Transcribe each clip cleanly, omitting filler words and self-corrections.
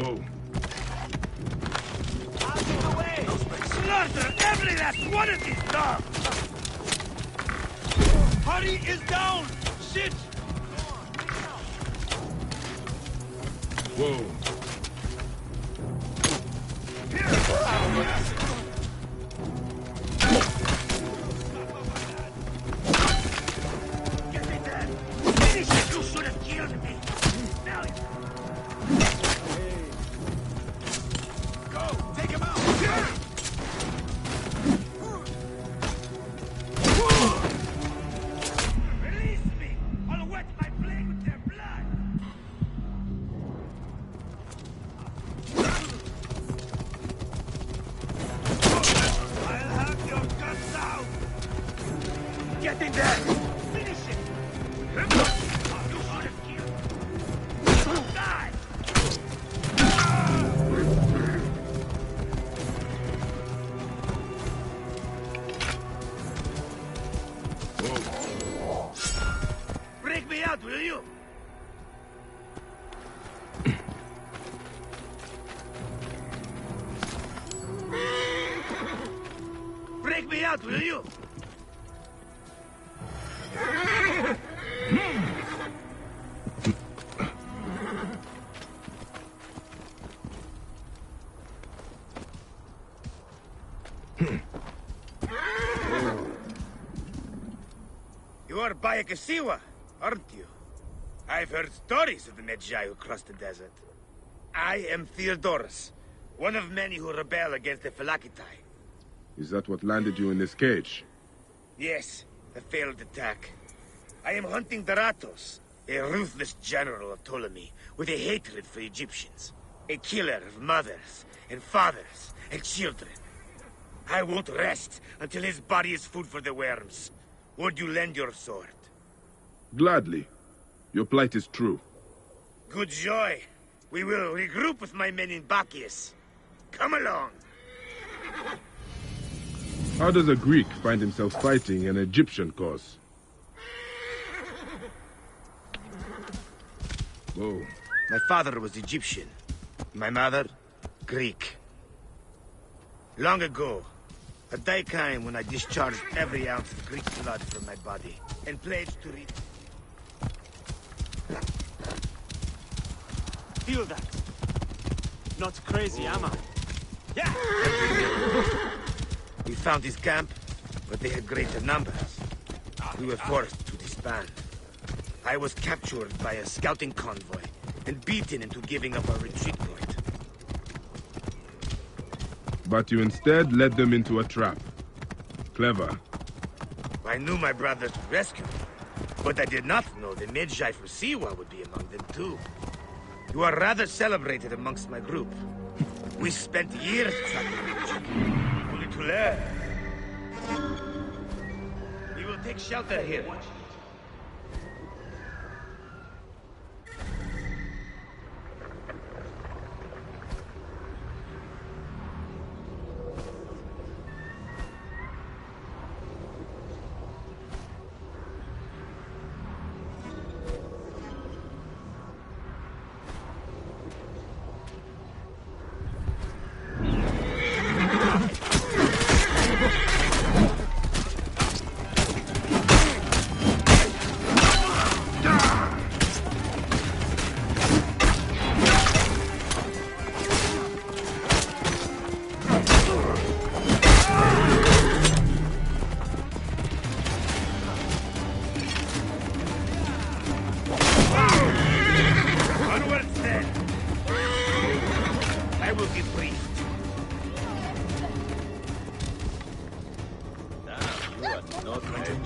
Whoa. Out of the way! Slaughter every last one of these dogs! Party is down! Shit! Whoa. Get me dead! Finish it! You should have killed me! Now go! Take him out! Release me! I'll wet my blade with their blood! I'll have your guts out! Get in there! Finish it! You should have killed! Die! Whoa. Break me out, will you? Break me out, will you? You are Bayakasiwa, aren't you? I've heard stories of the Medjay who crossed the desert. I am Theodorus, one of many who rebel against the Phylakitai. Is that what landed you in this cage? Yes, a failed attack. I am hunting Daratos, a ruthless general of Ptolemy, with a hatred for Egyptians. A killer of mothers, and fathers, and children. I won't rest until his body is food for the worms. Would you lend your sword? Gladly. Your plight is true. Good joy. We will regroup with my men in Bacchius. Come along. How does a Greek find himself fighting an Egyptian cause? Whoa. My father was Egyptian. My mother, Greek. Long ago, a day came when I discharged every ounce of Greek blood from my body and pledged to read. Feel that? Not crazy, am I? Yeah! We found his camp, but they had greater numbers. We were forced to disband. I was captured by a scouting convoy and beaten into giving up our retreat point. But you instead led them into a trap. Clever. I knew my brothers would rescue me, but I did not know the Medjay from Siwa would be among them too. You are rather celebrated amongst my group. We spent years tracking Egypt, only to learn. We will take shelter here.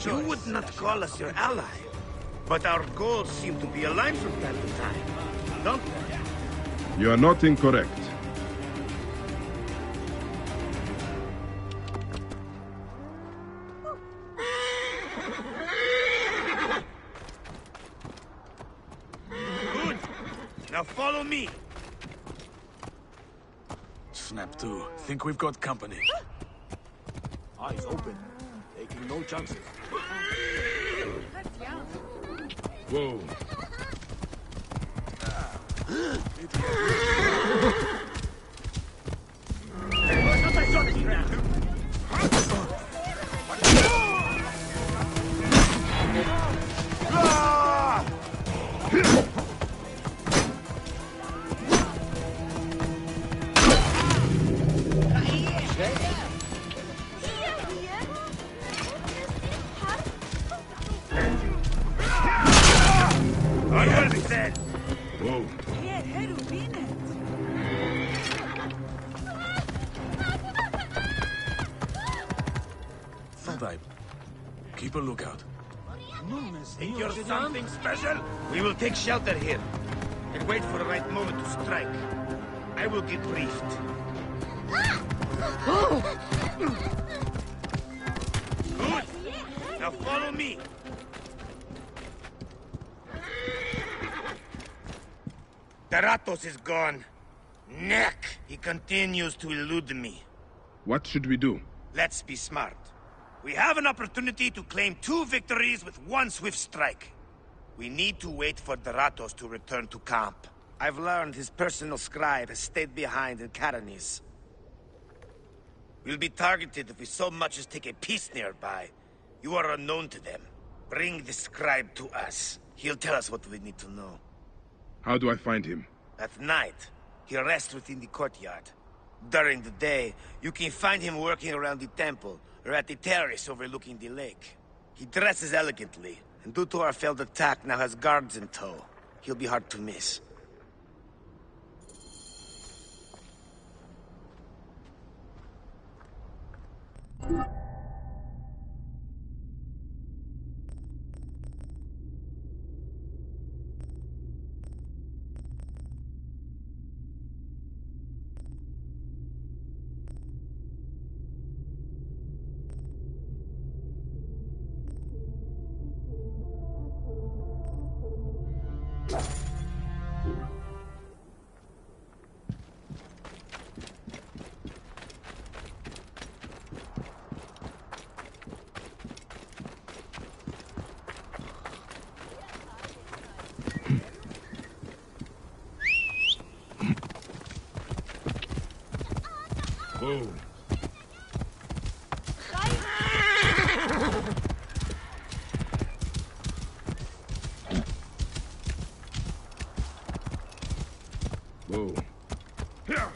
You would not call us your ally, but our goals seem to be aligned from time to time, don't they? You are not incorrect. Good. Now follow me. Snap to. Think we've got company. Eyes open. Taking no chances. Whoa. said. Whoa. Saldai, keep a lookout. Think you're something special? We will take shelter here and wait for the right moment to strike. I will get briefed. Good. Now follow me. Daratos is gone. Neck. He continues to elude me. What should we do? Let's be smart. We have an opportunity to claim 2 victories with 1 swift strike. We need to wait for Daratos to return to camp. I've learned his personal scribe has stayed behind in Caranis. We'll be targeted if we so much as take a piece nearby. You are unknown to them. Bring the scribe to us. He'll tell us what we need to know. How do I find him? At night, he rests within the courtyard. During the day, you can find him working around the temple, or at the terrace overlooking the lake. He dresses elegantly, and due to our failed attack, now has guards in tow. He'll be hard to miss. Whoa. Whoa. Here.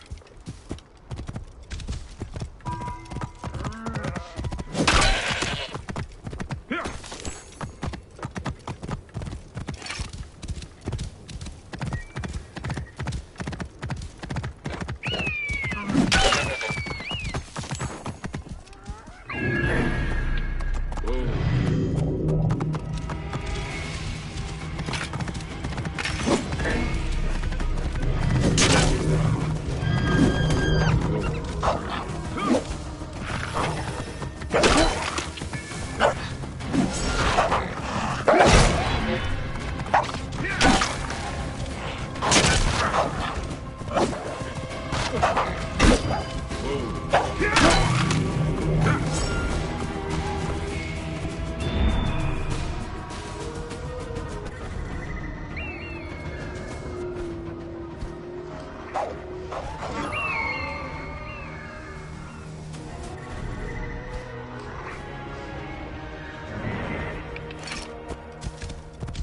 Here.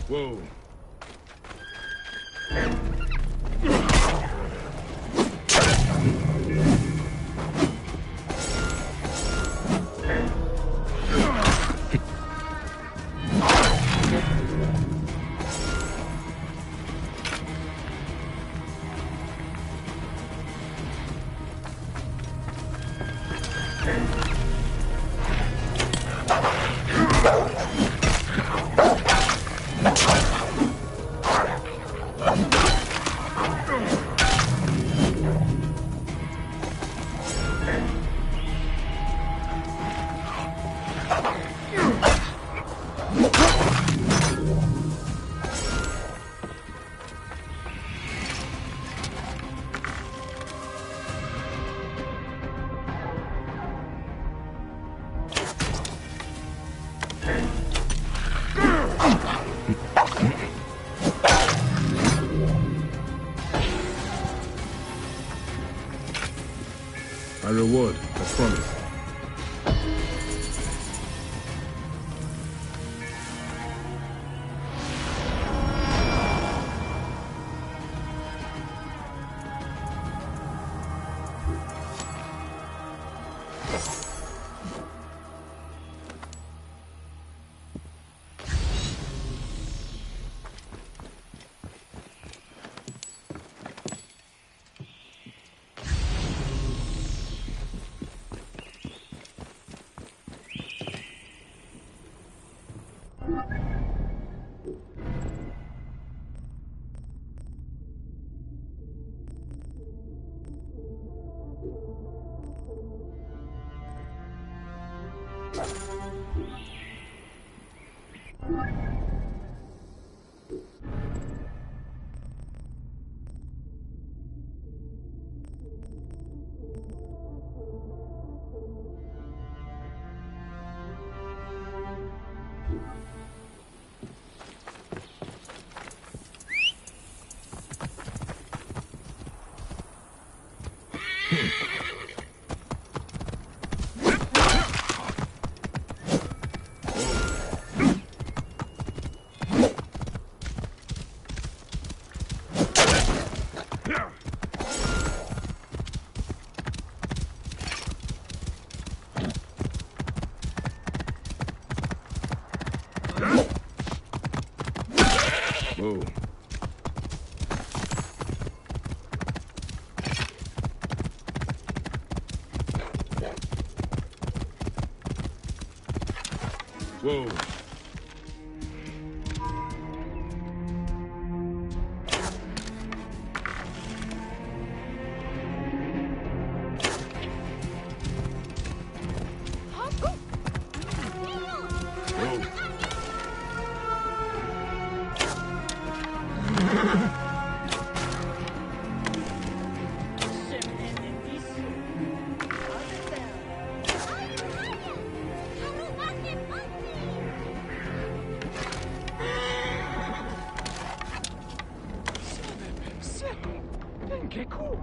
Whoa. A reward, I promise. Whoa. Whoa. Che cool.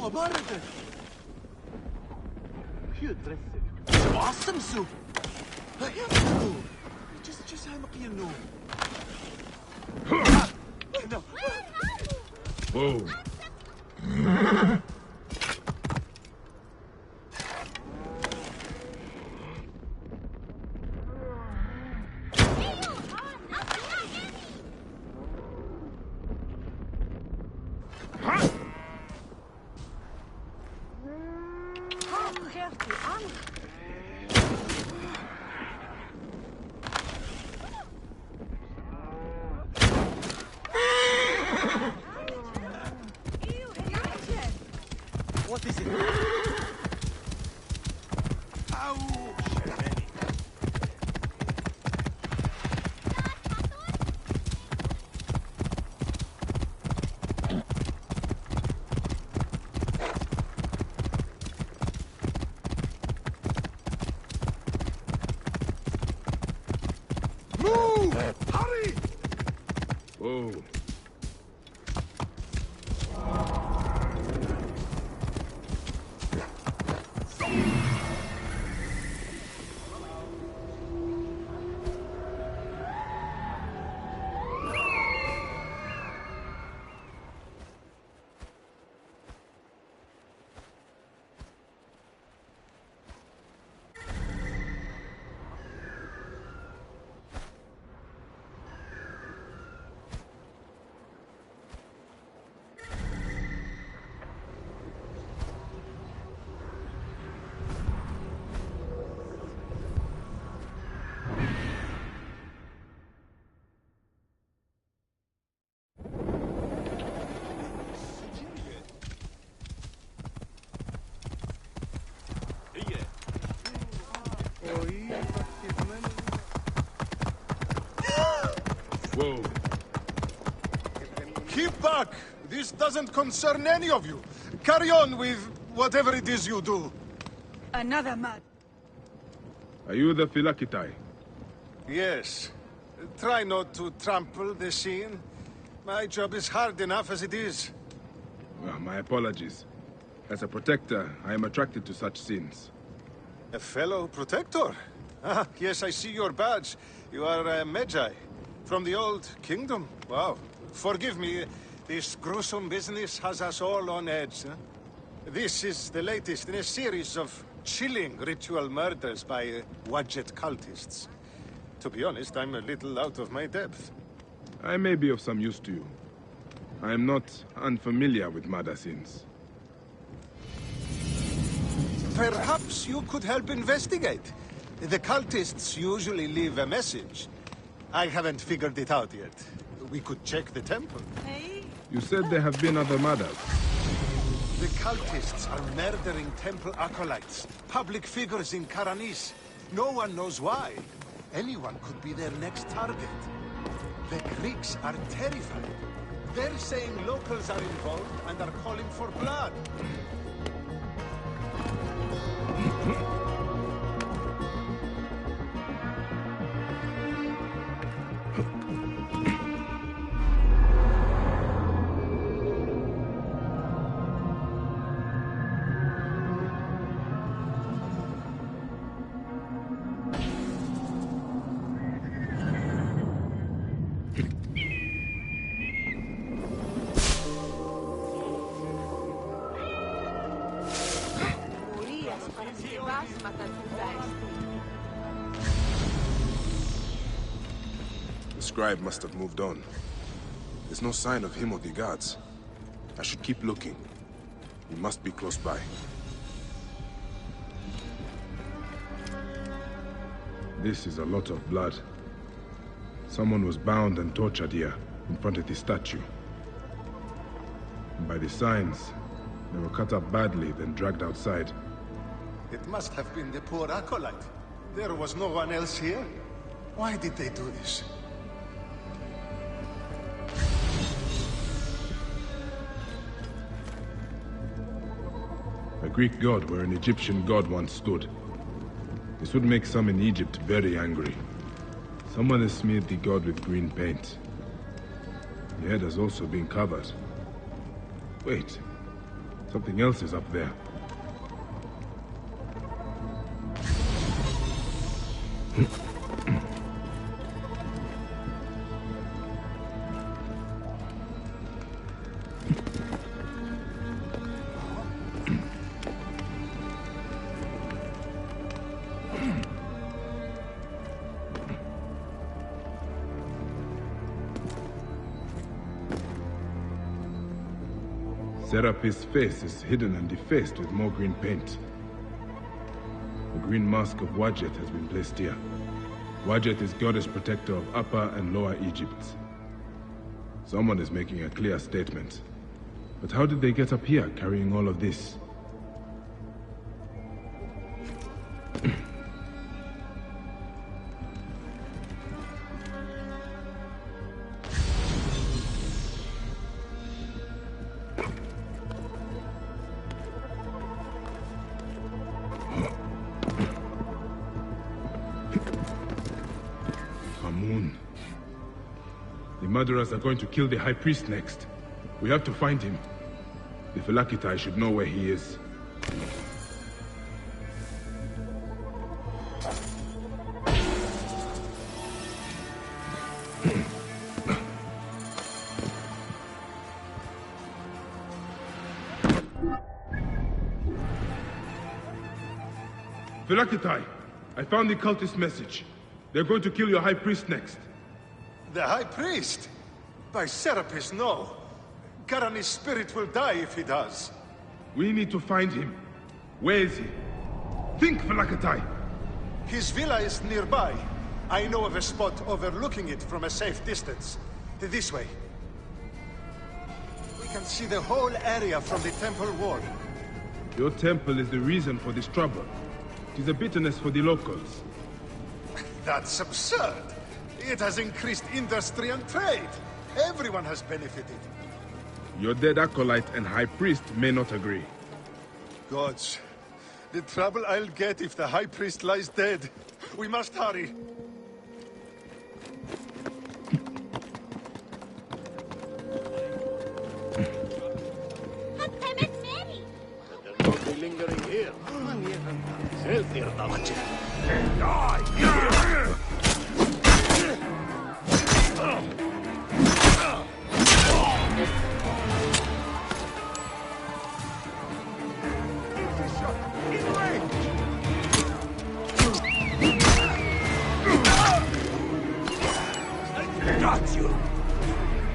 برده شو ترسل awesome soup just how much you know no Whoa. What is it? Ow! Move! Hurry! Whoa. Whoa. Keep back! This doesn't concern any of you. Carry on with whatever it is you do. Another mad. Are you the Philakitai? Yes. Try not to trample the scene. My job is hard enough as it is. Well, my apologies. As a protector, I am attracted to such sins. A fellow protector? Ah, yes, I see your badge. You are a Magi. From the old kingdom? Wow. Forgive me, this gruesome business has us all on edge. Huh? This is the latest in a series of chilling ritual murders by Wadjet cultists. To be honest, I'm a little out of my depth. I may be of some use to you. I am not unfamiliar with murder sins. Perhaps you could help investigate. The cultists usually leave a message. I haven't figured it out yet. We could check the temple. Hey? You said there have been other murders. The cultists are murdering temple acolytes, public figures in Karanis. No one knows why. Anyone could be their next target. The Greeks are terrified. They're saying locals are involved and are calling for blood. The scribe must have moved on. There's no sign of him or the guards. I should keep looking. He must be close by. This is a lot of blood. Someone was bound and tortured here, in front of the statue. And by the signs, they were cut up badly, then dragged outside. It must have been the poor acolyte. There was no one else here. Why did they do this? A Greek god where an Egyptian god once stood. This would make some in Egypt very angry. Someone has smeared the god with green paint. The head has also been covered. Wait, something else is up there. Serapis' face is hidden and defaced with more green paint. The green mask of Wadjet has been placed here. Wadjet is goddess protector of Upper and Lower Egypt. Someone is making a clear statement. But how did they get up here carrying all of this? The murderers are going to kill the High Priest next. We have to find him. The Phylakitai should know where he is. Phylakitai, I found the cultist message. They're going to kill your High Priest next. The High Priest? By Serapis, no. Karani's spirit will die if he does. We need to find him. Where is he? Think, Phylakitai! His villa is nearby. I know of a spot overlooking it from a safe distance. This way. We can see the whole area from the temple wall. Your temple is the reason for this trouble. It is a bitterness for the locals. That's absurd. It has increased industry and trade. Everyone has benefited. Your dead acolyte and High Priest may not agree. Gods, the trouble I'll get if the High Priest lies dead. We must hurry. Don't be lingering here. Got you!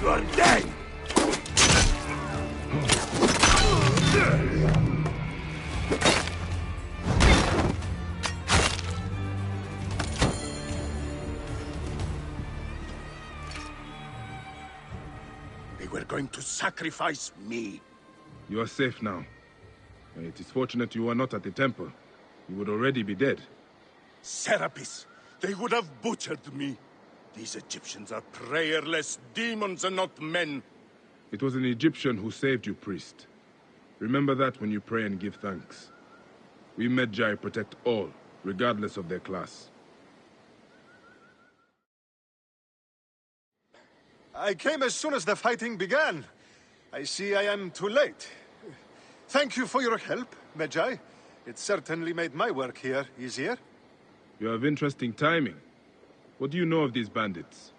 You're dead! They were going to sacrifice me. You are safe now. It is fortunate you are not at the temple. You would already be dead. Serapis, they would have butchered me. These Egyptians are prayerless demons and not men. It was an Egyptian who saved you, priest. Remember that when you pray and give thanks. We Medjay protect all, regardless of their class. I came as soon as the fighting began. I see I am too late. Thank you for your help, Medjay. It certainly made my work here easier. You have interesting timing. What do you know of these bandits?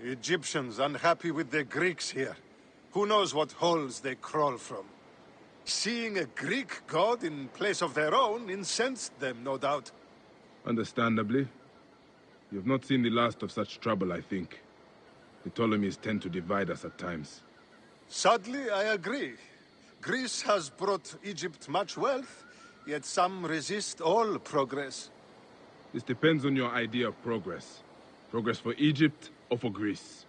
Egyptians unhappy with the Greeks here. Who knows what holes they crawl from? Seeing a Greek god in place of their own incensed them, no doubt. Understandably. You have not seen the last of such trouble, I think. The Ptolemies tend to divide us at times. Sadly, I agree. Greece has brought Egypt much wealth, yet some resist all progress. This depends on your idea of progress. Progress for Egypt or for Greece.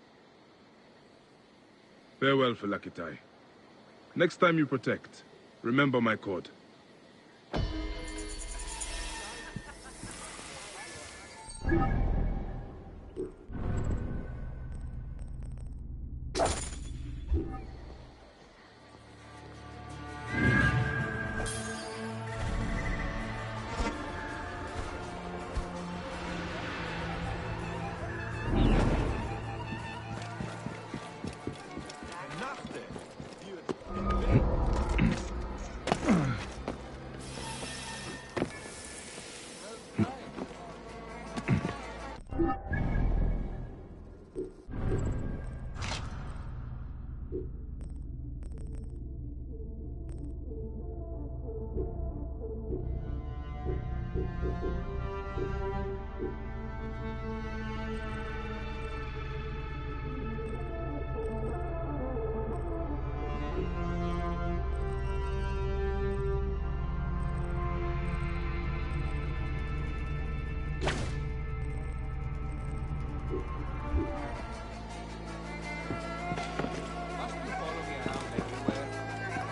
Farewell, Phylakitai. Next time you protect, remember my code.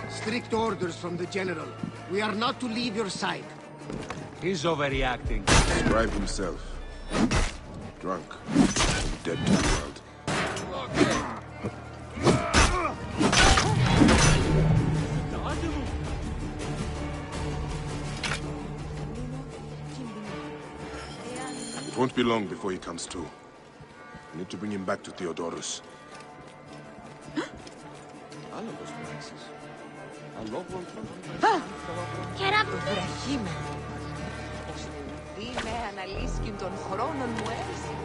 Strict orders from the General. We are not to leave your side. He's overreacting. Scribe himself. Drunk. And dead to the world. It won't be long before he comes to. I need to bring him back to Theodorus. Βραχίμε. Τι με αναλύσκει των χρόνων μου έρθει.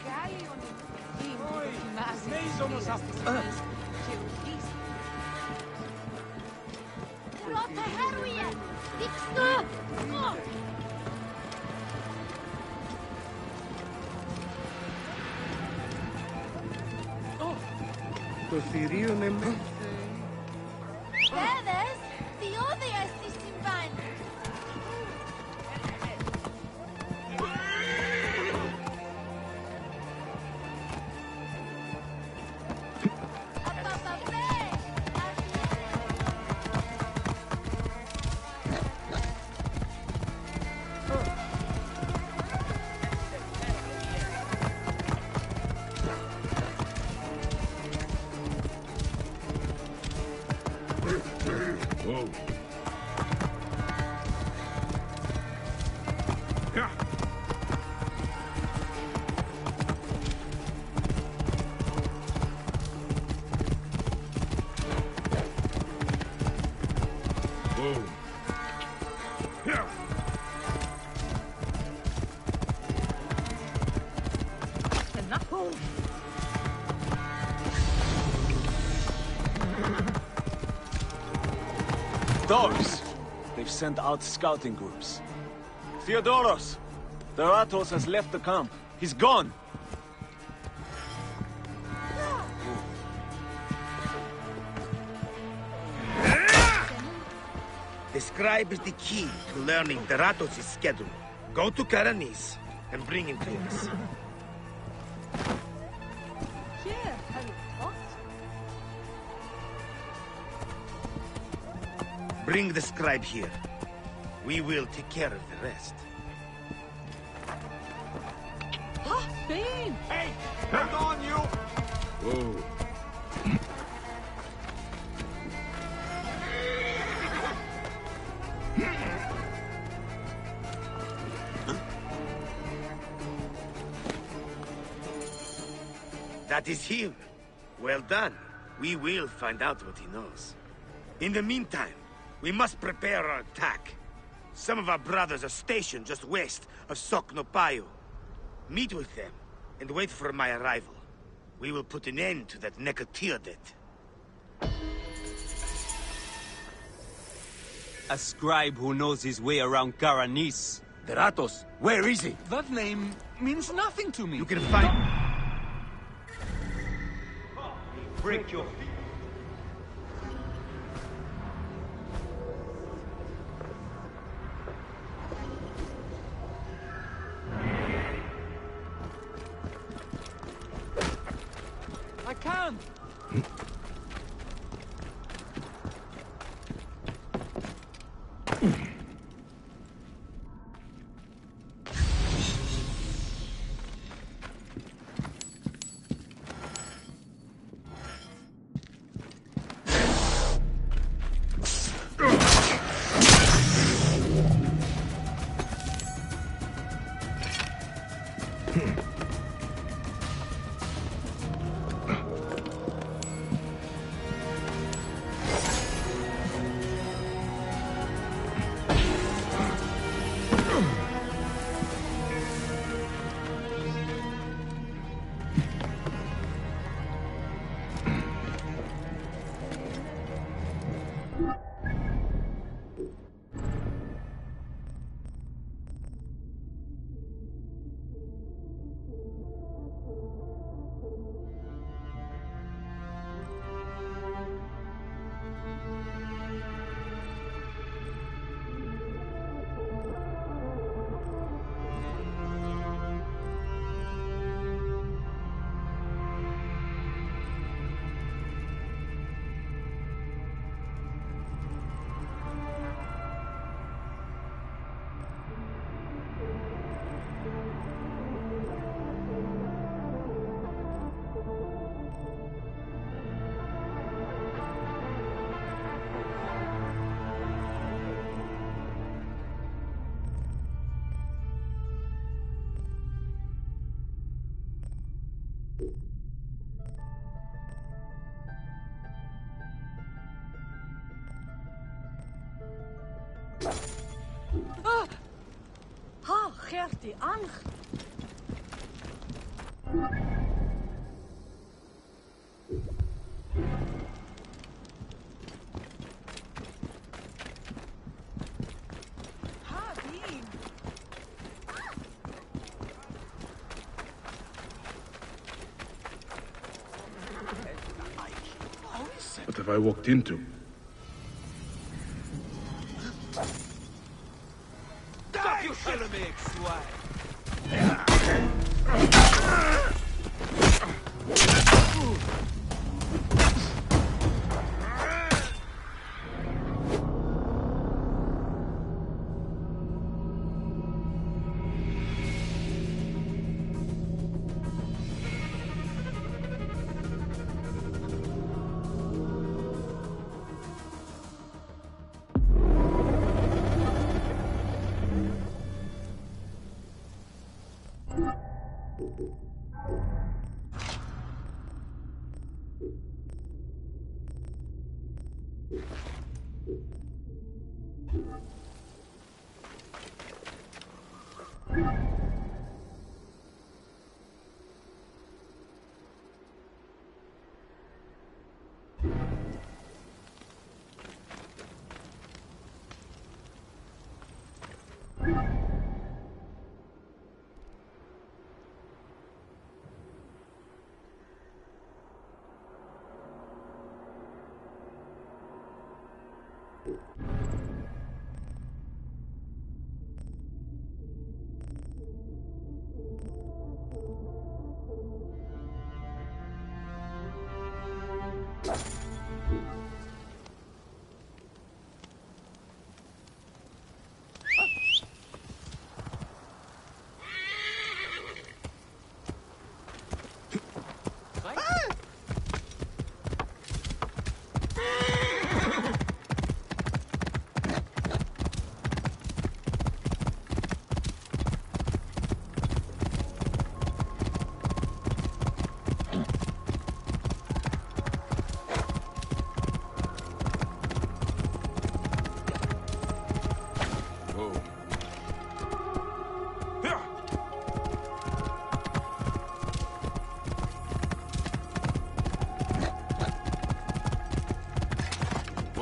Κάλλιον η γη μου δοκιμάζει τις πύρες και ουδείς. Πρώτα Χέρουιε! Δείξτε! Το θηρίο με με... Βέβες, διόδια στη συμβάνη. Whoa. Yeah. Whoa. Yeah. Dogs! They've sent out scouting groups. Theodoros! Daratos has left the camp. He's gone! The scribe is the key to learning Daratos' schedule. Go to Karanis and bring him to us. Bring the scribe here. We will take care of the rest. Fine. Hey! Hold on, you! Whoa. That is him. Well done. We will find out what he knows. In the meantime, we must prepare our attack. Some of our brothers are stationed just west of Soknopayu. Meet with them, and wait for my arrival. We will put an end to that Nekatiodet. A scribe who knows his way around Karanis. Deratos, where is he? That name means nothing to me. You can find... Break your feet. I can't. Ha, Gertie, Ang. Ha, Dean. What have I walked into? Stop, you Shilamig swine!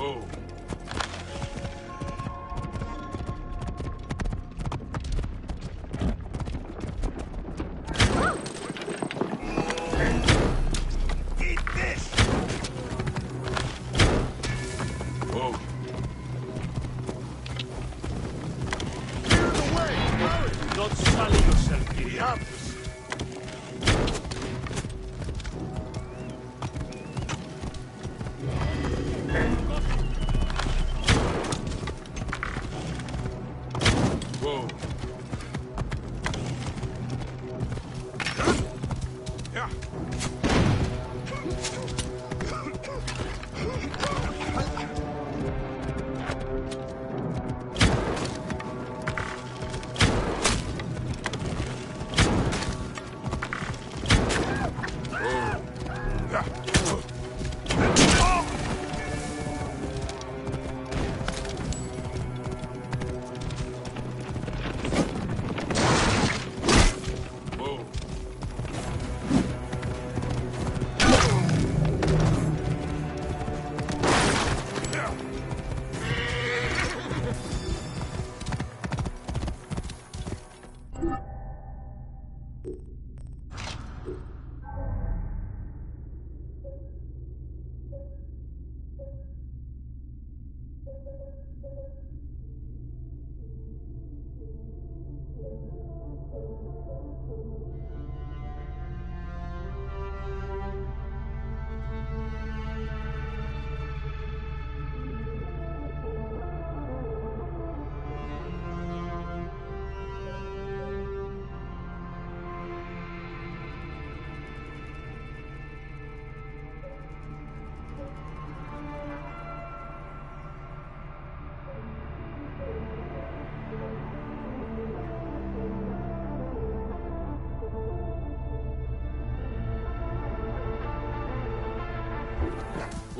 Whoa. Eat this! Whoa. Clear the way! Hurry! Don't sully yourself, idiot!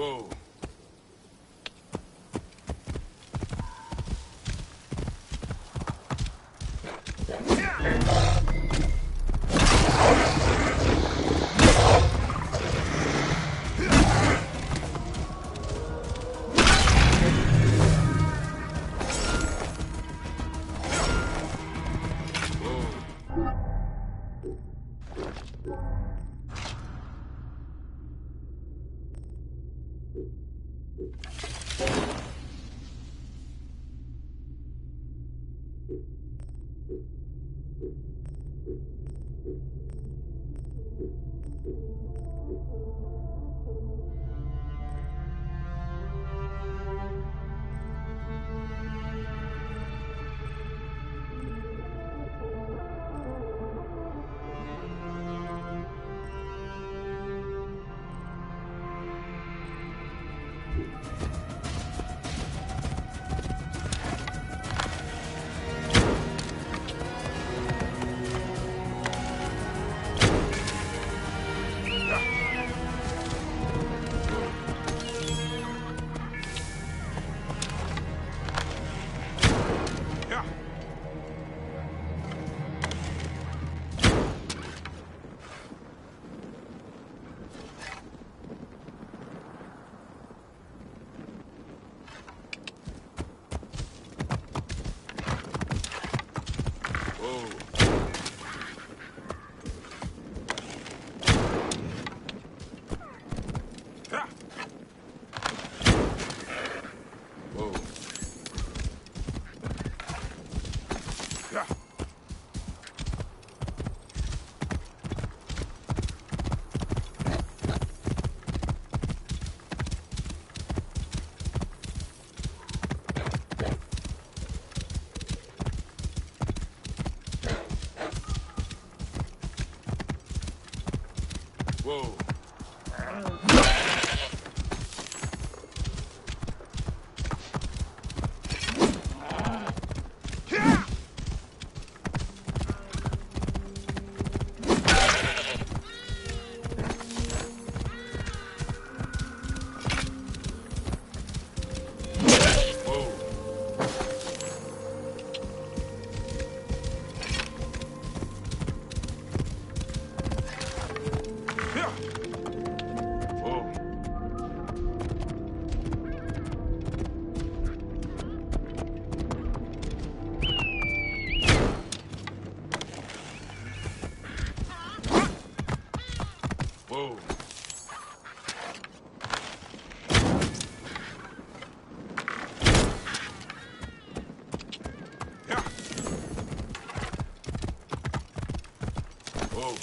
Whoa. Yeah. Whoa. Whoa.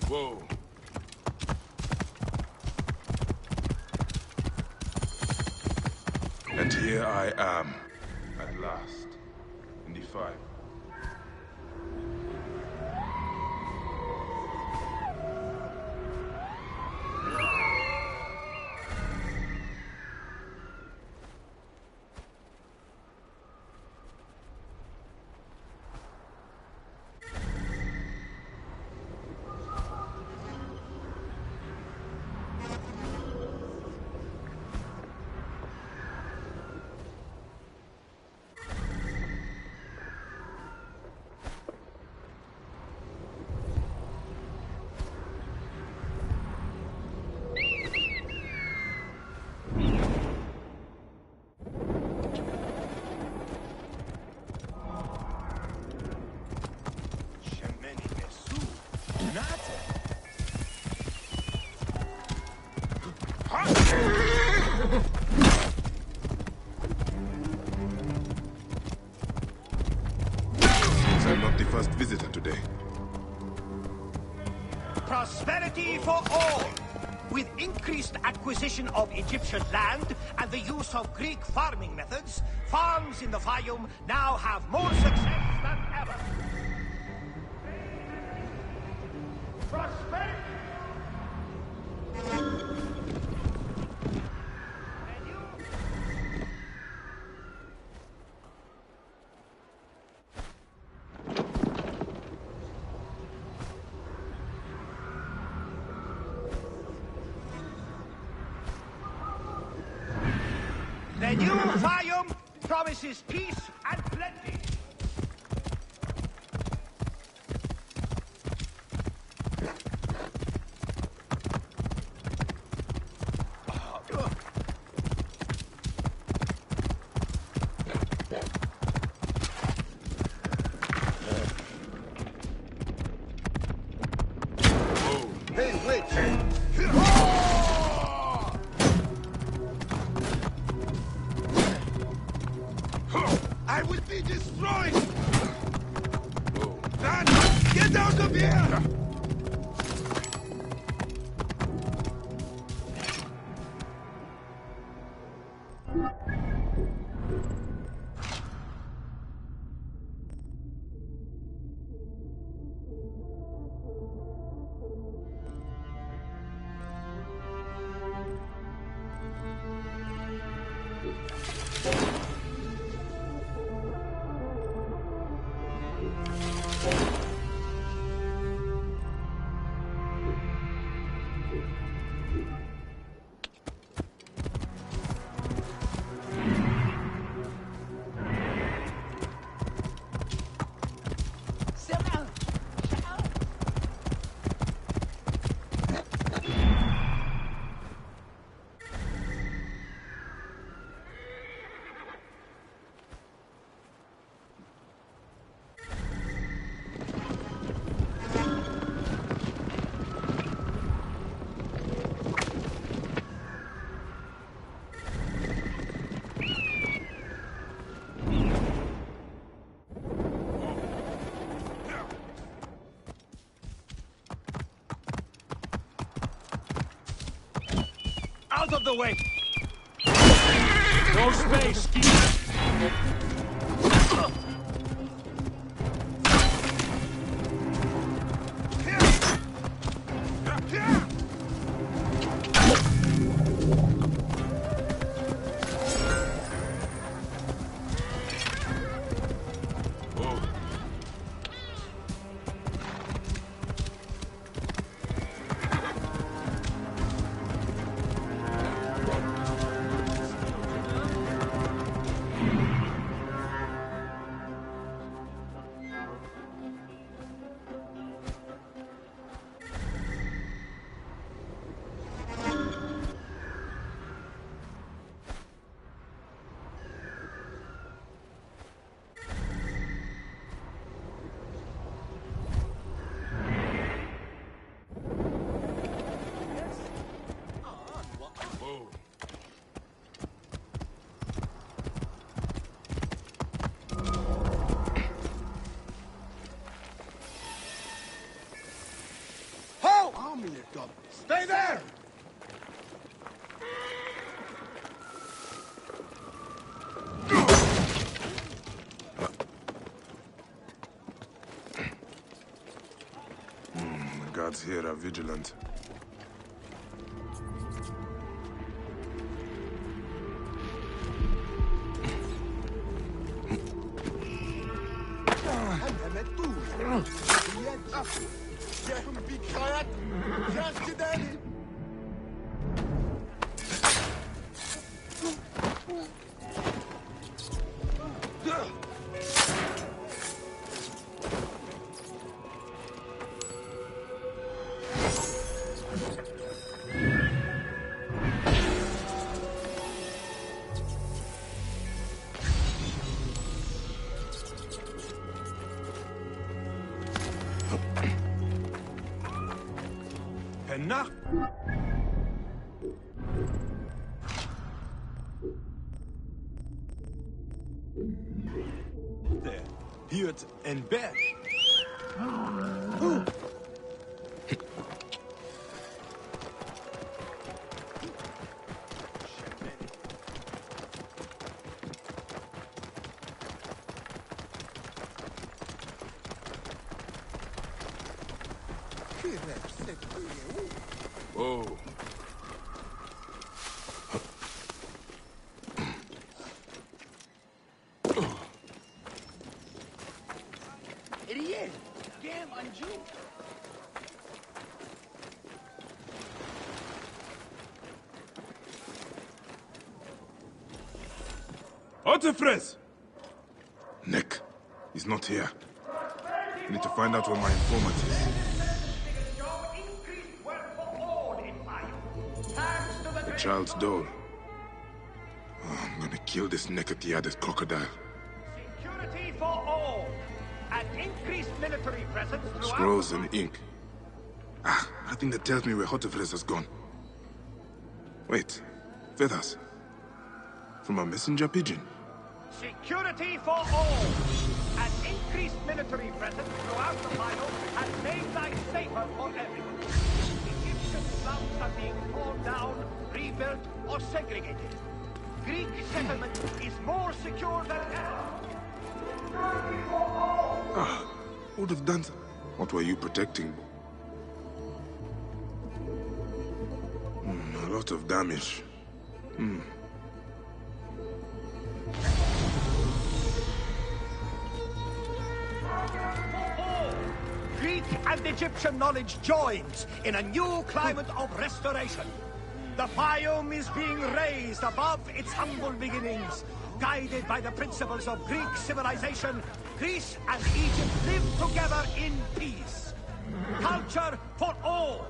Whoa. And here I am, at last, in defile. I'm not the first visitor today. Prosperity for all! With increased acquisition of Egyptian land and the use of Greek farming methods, farms in the Fayum now have more success than ever. Prosperity! The new Fayum promises peace and plenty. Hey, wait! I will be destroyed! Dad, get out of here! Out of the way! No space, keep Stay there! The guards here are vigilant. Enough! There, Hirt and Bear. Whoa. Idiot! Damn, Anju! Otefres! Nick, he's not here. I need to find out where my informant is. The child's doll. Oh, I'm gonna kill this naked-eared crocodile. Security for all! An increased military presence throughout... Scrolls and ink. Ah, nothing that tells me where Otefres has gone. Wait, feathers. From a messenger pigeon. Security for all! An increased military presence throughout the final has made life safer for everyone. Egyptian slums are being torn down, rebuilt, or segregated. Greek settlement is more secure than ever. Security for all! Ah, who would have done that? What were you protecting? A lot of damage. Greek and Egyptian knowledge joins in a new climate of restoration. The Fayum is being raised above its humble beginnings. Guided by the principles of Greek civilization, Greece and Egypt live together in peace. Culture for all.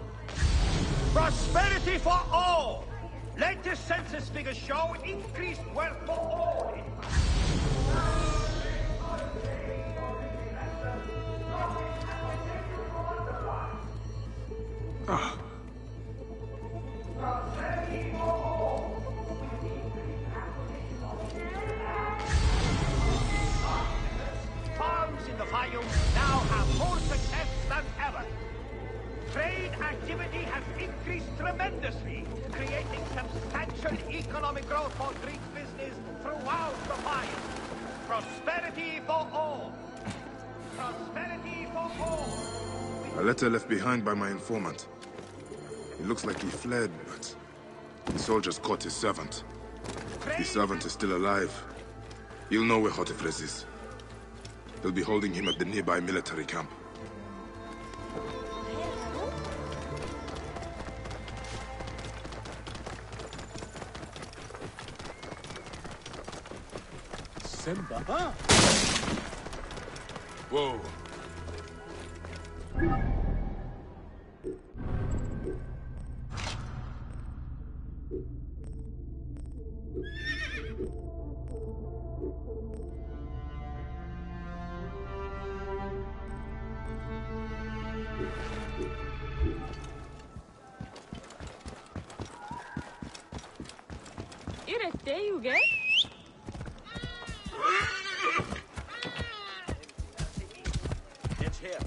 Prosperity for all. Let the census figures show increased wealth for all. Ah. Farms in the Fayum now have more success than ever. Trade activity has increased tremendously, creating substantial economic growth for Greek business throughout the Fayum. Prosperity for all. Prosperity for all. A letter left behind by my informant. It looks like he fled, but the soldiers caught his servant. His servant is still alive. He'll know where Otefres is. They'll be holding him at the nearby military camp. Simba. Whoa. Irette, It's here.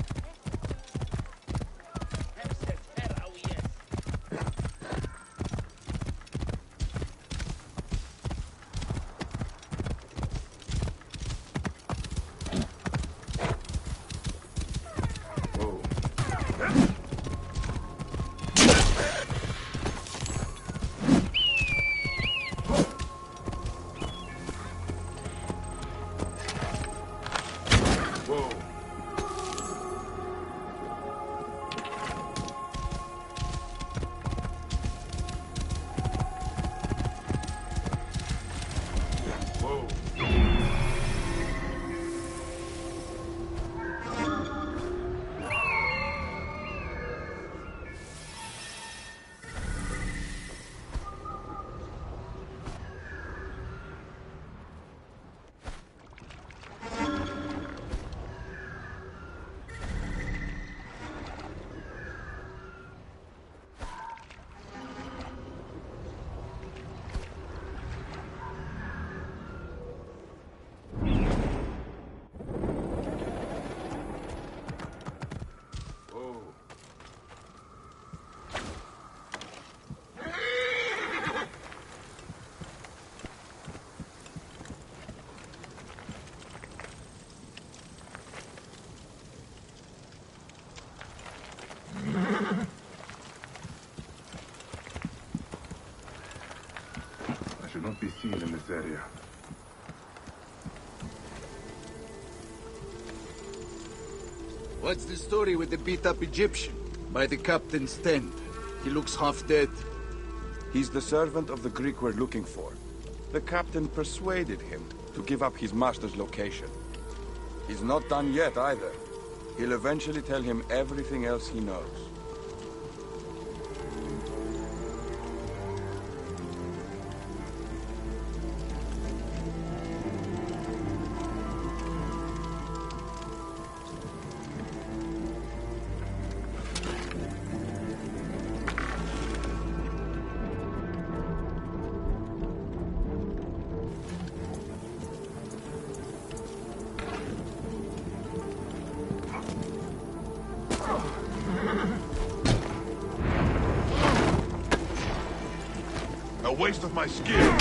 should not be seen in this area. What's the story with the beat-up Egyptian? By the captain's tent. He looks half dead. He's the servant of the Greek we're looking for. The captain persuaded him to give up his master's location. He's not done yet either. He'll eventually tell him everything else he knows. A waste of my skill.